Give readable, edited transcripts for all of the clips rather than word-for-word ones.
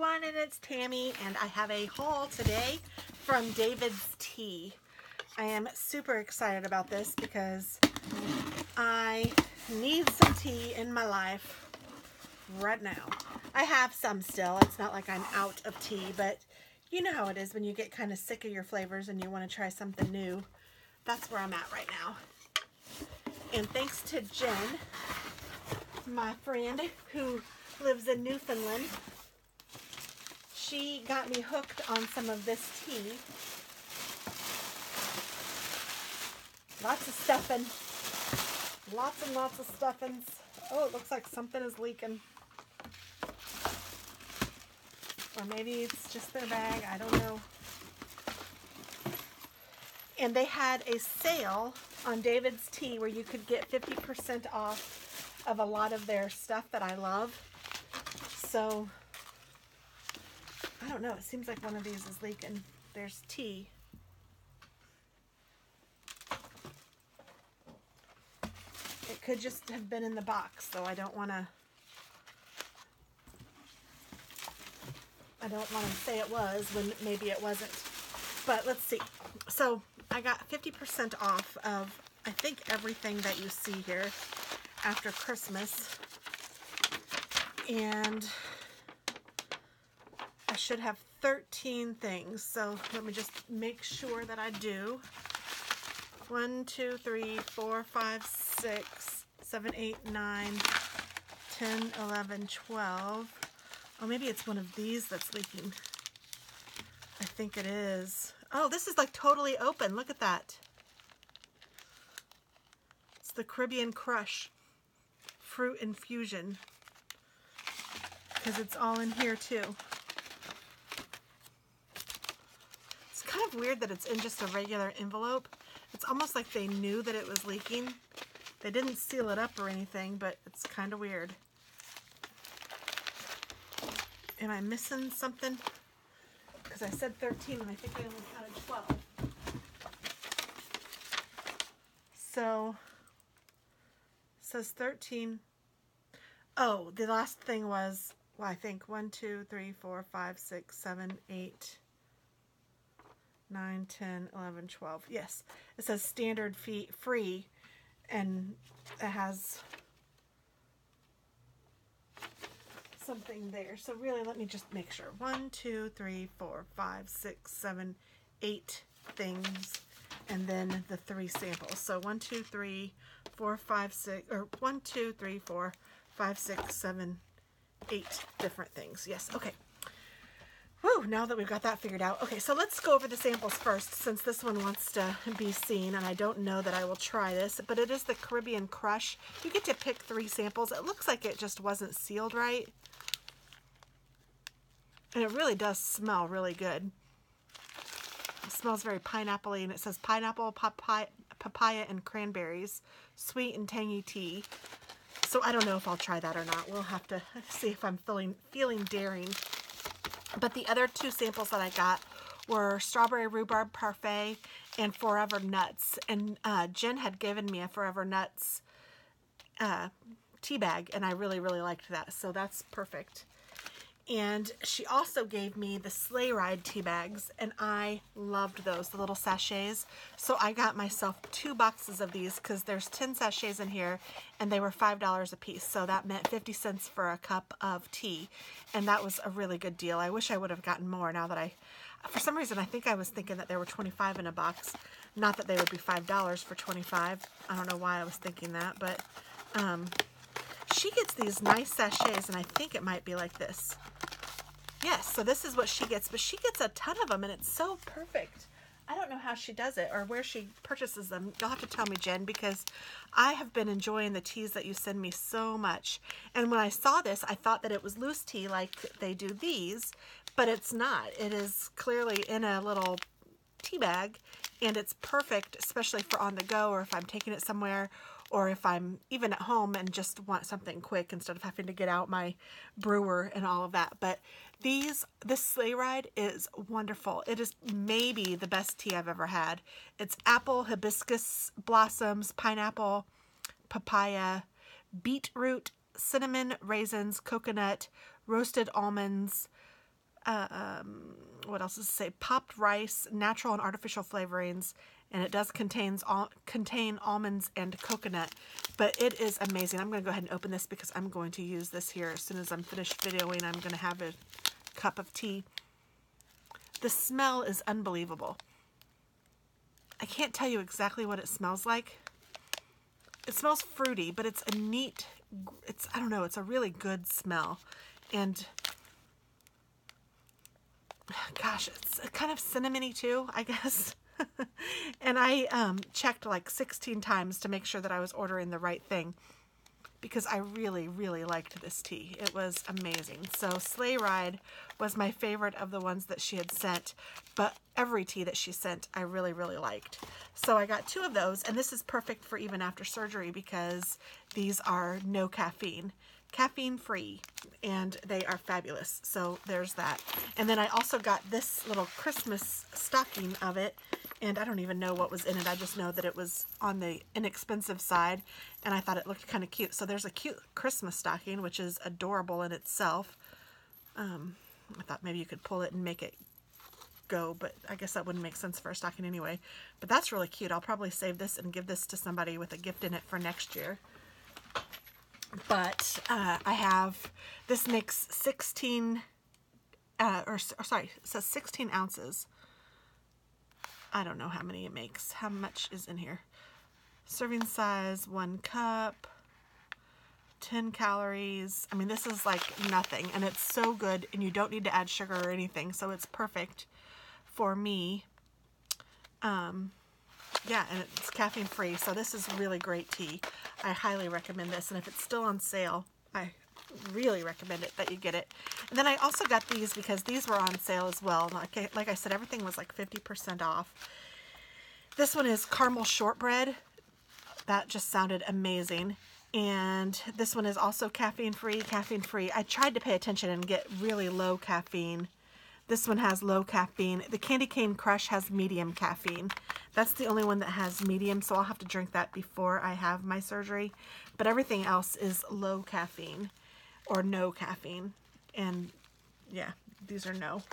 everyone, and it's Tammy, and I have a haul today from David's Tea. I am super excited about this because I need some tea in my life right now. I have some still. It's not like I'm out of tea, but you know how it is when you get kind of sick of your flavors and you want to try something new. That's where I'm at right now. And thanks to Jen, my friend who lives in Newfoundland, she got me hooked on some of this tea. Lots of stuffing. Lots and lots of stuffings. Oh, it looks like something is leaking. Or maybe it's just their bag. I don't know. And they had a sale on David's Tea where you could get 50% off of a lot of their stuff that I love. So, I don't know. It seems like one of these is leaking. There's tea. It could just have been in the box, though I don't want to say it was when maybe it wasn't. But let's see. So I got 50% off of, I think, everything that you see here after Christmas. And I should have 13 things. So let me just make sure that I do. 1, 2, 3, 4, 5, 6, 7, 8, 9, 10, 11, 12. Oh, maybe it's one of these that's leaking. I think it is. Oh, this is like totally open. Look at that. It's the Caribbean Crush Fruit Infusion. Because it's all in here too. It's kind of weird that it's in just a regular envelope. It's almost like they knew that it was leaking. They didn't seal it up or anything, but it's kind of weird. Am I missing something? Because I said 13 and I think I only counted 12. So, it says 13. Oh, the last thing was, well, I think 1, 2, 3, 4, 5, 6, 7, 8, 9, 10, 11, 12. Yes, it says standard fee free, and it has something there. So really, let me just make sure. 1, 2, 3, 4, 5, 6, 7, 8 things, and then the 3 samples. So 1, 2, 3, 4, 5, 6, or 1, 2, 3, 4, 5, 6, 7, 8 different things. Yes, okay. Whew, now that we've got that figured out. Okay, so let's go over the samples first, since this one wants to be seen, and I don't know that I will try this, but it is the Caribbean Crush. You get to pick 3 samples. It looks like it just wasn't sealed right. And it really does smell really good. It smells very pineapple-y, and it says pineapple, papaya, and cranberries. Sweet and tangy tea. So I don't know if I'll try that or not. We'll have to see if I'm feeling daring. But the other 2 samples that I got were strawberry rhubarb parfait and Forever Nuts. And Jen had given me a Forever Nuts tea bag, and I really, really liked that. So that's perfect. And she also gave me the Sleigh Ride tea bags, and I loved those, the little sachets. So I got myself 2 boxes of these because there's 10 sachets in here, and they were $5 a piece. So that meant 50 cents for a cup of tea, and that was a really good deal. I wish I would have gotten more now that for some reason, I think I was thinking that there were 25 in a box. Not that they would be $5 for 25. I don't know why I was thinking that, but she gets these nice sachets, and I think it might be like this. Yes, so this is what she gets, but she gets a ton of them, and it's so perfect. I don't know how she does it or where she purchases them. You'll have to tell me, Jen, because I have been enjoying the teas that you send me so much. And when I saw this, I thought that it was loose tea like they do these, but it's not. It is clearly in a little tea bag, and it's perfect, especially for on the go, or if I'm taking it somewhere, or if I'm even at home and just want something quick instead of having to get out my brewer and all of that. But this Sleigh Ride is wonderful. It is maybe the best tea I've ever had. It's apple, hibiscus blossoms, pineapple, papaya, beetroot, cinnamon, raisins, coconut, roasted almonds, what else does it say? Popped rice, natural and artificial flavorings, and it does contain almonds and coconut, but it is amazing. I'm going to go ahead and open this because I'm going to use this here as soon as I'm finished videoing. I'm going to have a cup of tea. The smell is unbelievable. I can't tell you exactly what it smells like. It smells fruity, but it's a neat, I don't know, it's a really good smell. And gosh, it's kind of cinnamony too, I guess. And I checked like 16 times to make sure that I was ordering the right thing because I really, really liked this tea. It was amazing. So Sleigh Ride was my favorite of the ones that she had sent, but every tea that she sent I really, really liked. So I got 2 of those, and this is perfect for even after surgery because these are no caffeine. Caffeine-free, and they are fabulous. So there's that. And then I also got this little Christmas stocking of it, and I don't even know what was in it. I just know that it was on the inexpensive side, and I thought it looked kind of cute. So there's a cute Christmas stocking, which is adorable in itself. I thought maybe you could pull it and make it go, but I guess that wouldn't make sense for a stocking anyway. But that's really cute. I'll probably save this and give this to somebody with a gift in it for next year. But I have, this makes 16, sorry, it says 16 ounces. I don't know how many it makes. How much is in here? Serving size, 1 cup, 10 calories. I mean, this is like nothing, and it's so good, and you don't need to add sugar or anything, so it's perfect for me. Yeah, and it's caffeine free, so this is really great tea. I highly recommend this, and if it's still on sale, I really recommend it that you get it. And then I also got these because these were on sale as well. Like I said, everything was like 50% off. This one is caramel shortbread. That just sounded amazing. And this one is also caffeine free. I tried to pay attention and get really low caffeine. This one has low caffeine. The Candy Cane Crush has medium caffeine. That's the only one that has medium, so I'll have to drink that before I have my surgery. But everything else is low caffeine or no caffeine. And yeah, these are no.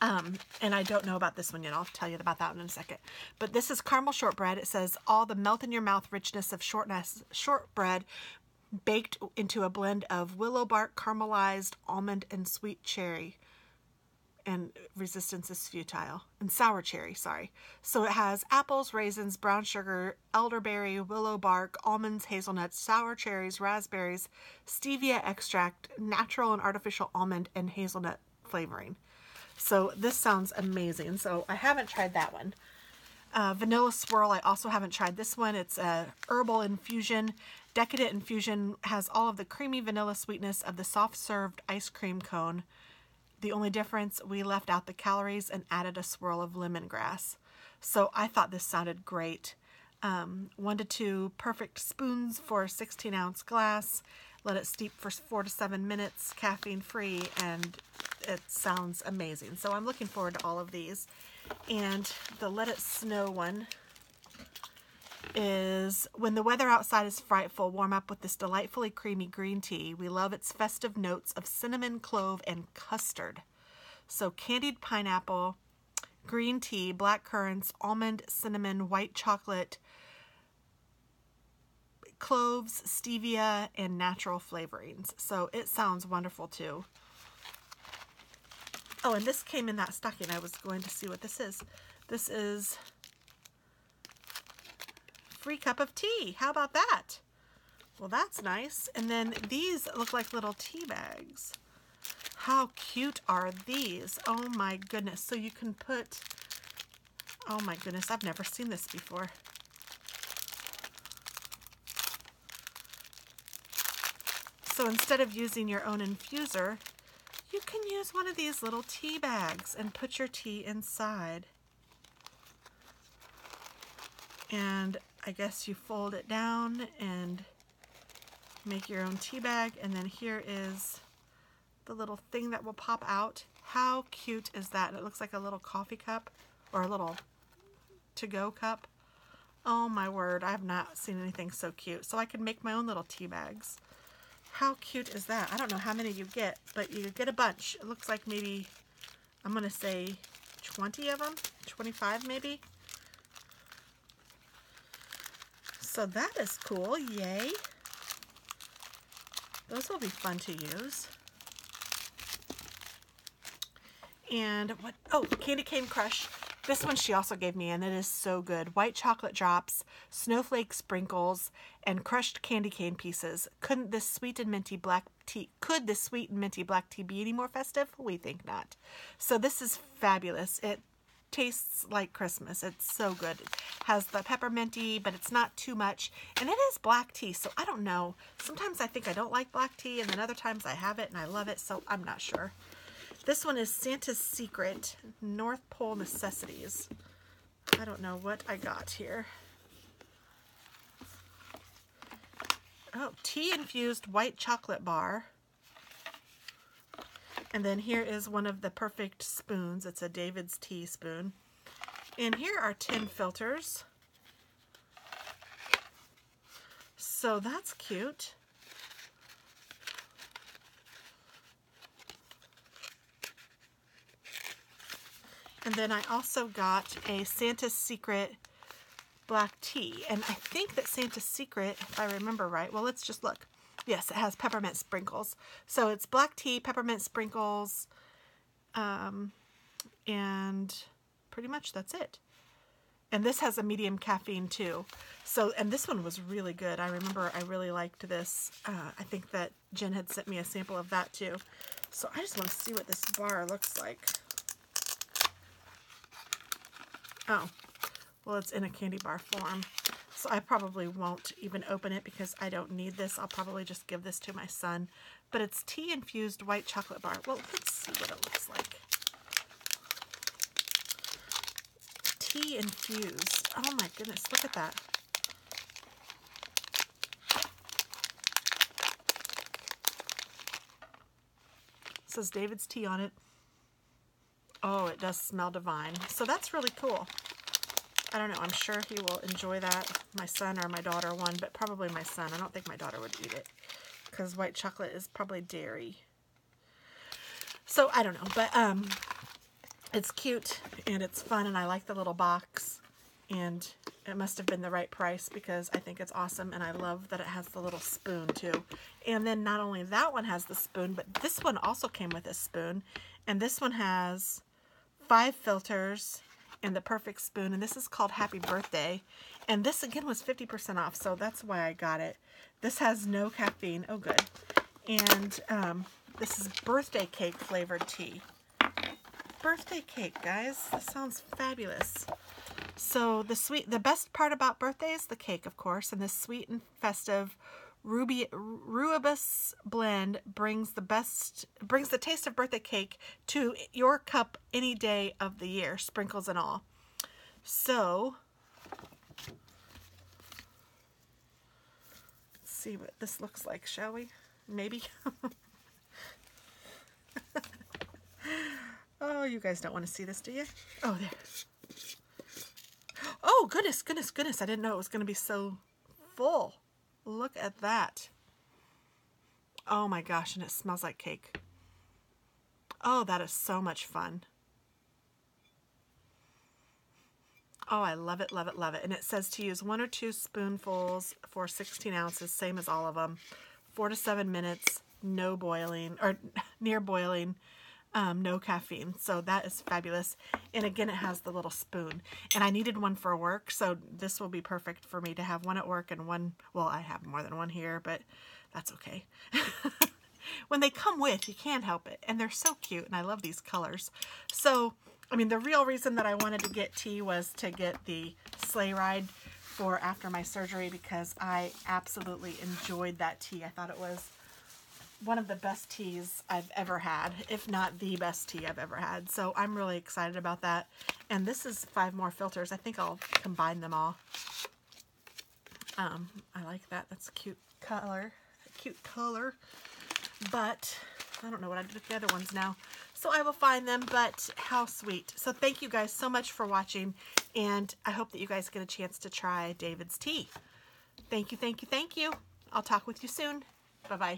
And I don't know about this one yet. I'll tell you about that one in a second. But this is caramel shortbread. It says all the melt-in-your-mouth richness of shortbread baked into a blend of willow bark, caramelized almond, and sweet cherry. And resistance is futile. And sour cherry, sorry. So it has apples, raisins, brown sugar, elderberry, willow bark, almonds, hazelnuts, sour cherries, raspberries, stevia extract, natural and artificial almond, and hazelnut flavoring. So this sounds amazing. So I haven't tried that one. Vanilla Swirl, I also haven't tried this one. It's a herbal infusion. Decadent Infusion has all of the creamy vanilla sweetness of the soft-served ice cream cone. The only difference, we left out the calories and added a swirl of lemongrass. So I thought this sounded great. 1 to 2 perfect spoons for a 16-ounce glass. Let it steep for 4 to 7 minutes, caffeine-free, and it sounds amazing. So I'm looking forward to all of these. And the Let It Snow one is, when the weather outside is frightful, warm up with this delightfully creamy green tea. We love its festive notes of cinnamon, clove, and custard. So candied pineapple, green tea, black currants, almond, cinnamon, white chocolate, cloves, stevia, and natural flavorings. So it sounds wonderful too. Oh, and this came in that stocking. I was going to see what this is. This is free cup of tea. How about that? Well, that's nice. And then these look like little tea bags. How cute are these? Oh my goodness. So you can put, oh my goodness, I've never seen this before. So instead of using your own infuser, you can use one of these little tea bags and put your tea inside. And I guess you fold it down and make your own tea bag. And then here is the little thing that will pop out. How cute is that? It looks like a little coffee cup or a little to-go cup. Oh my word, I have not seen anything so cute. So I can make my own little tea bags. How cute is that? I don't know how many you get, but you get a bunch. It looks like maybe, I'm going to say 20 of them, 25 maybe. So that is cool. Yay. Those will be fun to use. And what, oh, Candy Cane Crush. This one she also gave me, and it is so good. White chocolate drops, snowflake sprinkles, and crushed candy cane pieces. Could this sweet and minty black tea be any more festive? We think not. So this is fabulous. It tastes like Christmas. It's so good. It has the pepperminty, but it's not too much. And it is black tea, so I don't know. Sometimes I think I don't like black tea, and then other times I have it and I love it, so I'm not sure. This one is Santa's Secret, North Pole Necessities. I don't know what I got here. Oh, tea-infused white chocolate bar. And then here is one of the perfect spoons. It's a David's tea spoon. And here are 10 filters. So that's cute. And then I also got a Santa's Secret black tea. And I think that Santa's Secret, if I remember right, well, let's just look. Yes, it has peppermint sprinkles. So it's black tea, peppermint sprinkles, and pretty much that's it. And this has a medium caffeine too. So, and this one was really good. I remember I really liked this. I think that Jen had sent me a sample of that too. So I just want to see what this bar looks like. Oh, well, it's in a candy bar form. So I probably won't even open it because I don't need this. I'll probably just give this to my son. But it's tea-infused white chocolate bar. Well, let's see what it looks like. Tea-infused. Oh my goodness, look at that. It says David's tea on it. Oh, it does smell divine. So that's really cool. I don't know. I'm sure he will enjoy that. My son or my daughter one, but probably my son. I don't think my daughter would eat it because white chocolate is probably dairy. So I don't know, but it's cute and it's fun and I like the little box and it must have been the right price because I think it's awesome and I love that it has the little spoon too. And then not only that one has the spoon, but this one also came with a spoon and this one has 5 filters and the perfect spoon, and this is called Happy Birthday, and this again was 50% off, so that's why I got it. This has no caffeine. Oh good. And this is birthday cake flavored tea. Birthday cake, guys. This sounds fabulous. So the best part about birthday is the cake, of course, and this sweet and festive rooibos blend brings the taste of birthday cake to your cup any day of the year, sprinkles and all. So let's see what this looks like, shall we? Maybe. Oh, you guys don't want to see this, do you? Oh, there. Oh, goodness, goodness, goodness. I didn't know it was going to be so full. Look at that. Oh my gosh, and it smells like cake. Oh, that is so much fun. Oh, I love it, love it, love it. And it says to use 1 or 2 spoonfuls for 16 ounces, same as all of them. 4 to 7 minutes, no boiling, or near boiling, no caffeine. So that is fabulous. And again, it has the little spoon. And I needed one for work, so this will be perfect for me to have one at work and one, well, I have more than one here, but that's okay. When they come with, you can't help it. And they're so cute, and I love these colors. So, I mean, the real reason that I wanted to get tea was to get the sleigh ride for after my surgery because I absolutely enjoyed that tea. I thought it was one of the best teas I've ever had, if not the best tea I've ever had. So I'm really excited about that. And this is 5 more filters. I think I'll combine them all. I like that. That's a cute color. A cute color. But I don't know what I did with the other ones now. So I will find them, but how sweet. So thank you guys so much for watching. And I hope that you guys get a chance to try David's tea. Thank you, thank you, thank you. I'll talk with you soon. Bye-bye.